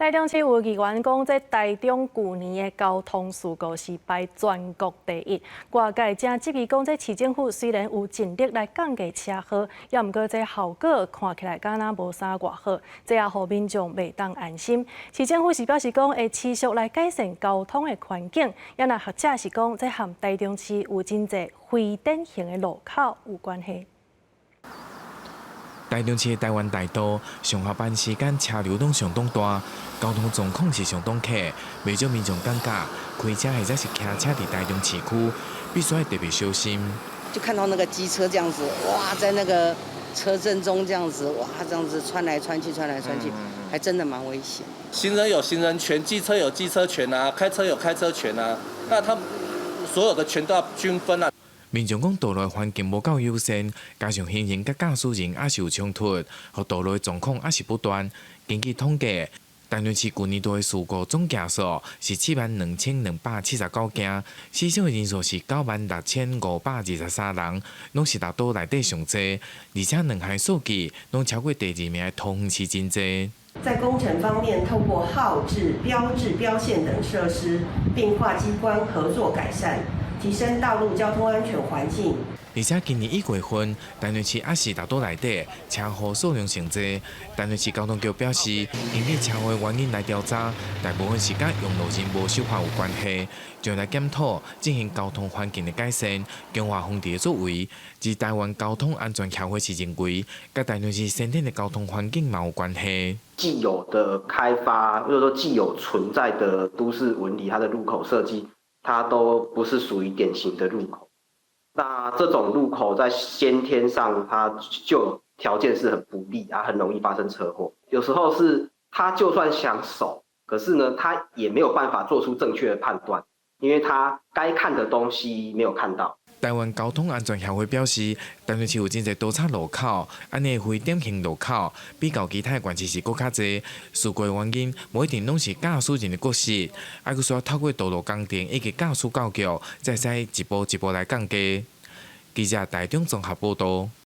台中市有议员讲，这台中去年的交通事故是排全国第一。外界正质疑讲，这市政府虽然有尽力来降低车祸，也毋过这效果看起来敢若无啥偌好，这也互民众袂当安心。市政府是表示讲，会持续来改善交通的环境，也那学者是讲，这和台中市有真侪非典型的路口有关系。 台中市的台湾大道上下班时间车流量相当大，交通状况是相当客，未少民众感觉开车或者是骑车伫台中市区，必须要特别小心。就看到那个机车这样子，哇，在那个车阵中这样子，哇，这样子穿来穿去，还真的蛮危险。行人有行人权，机车有机车权啊，开车有开车权啊，那他们所有的权都要均分啊。 民众讲道路环境无够优先，加上行人甲驾驶人也是有冲突，和道路的状况也是不断。根据统计，台中市去年度的事故总件数是72279件，死伤的人数是96523人，拢是大岛内底上济，而且两项数据拢超过第2名的桃园市真济。 在工程方面，透过号志、标志、标线等设施，并跨机关合作改善，提升道路交通安全环境。而且今年1月份，台中市也是大岛内底车祸数量上济。台中市交通局表示，因为车祸原因来调查，大部分是甲用路人无守法有关系，将来检讨进行交通环境的改善，强化风地的作为。而台湾交通安全协会是认为，甲台中市先天的交通环境嘛有关系。 既有的开发，或者说既有存在的都市纹理，它的路口设计，它都不是属于典型的路口。那这种路口在先天上，它就条件是很不利啊，很容易发生车祸。有时候是他就算想守，可是呢，他也没有办法做出正确的判断，因为他该看的东西没有看到。 台湾交通安全协会表示，台中市有真侪多叉路口，安尼非典型路口，比较其他的县市是搁较侪。事故的原因无一定拢是驾驶人的过失，还佫需要透过道路工程以及驾驶教育，才使一步一步来降低。记者台中综合报道。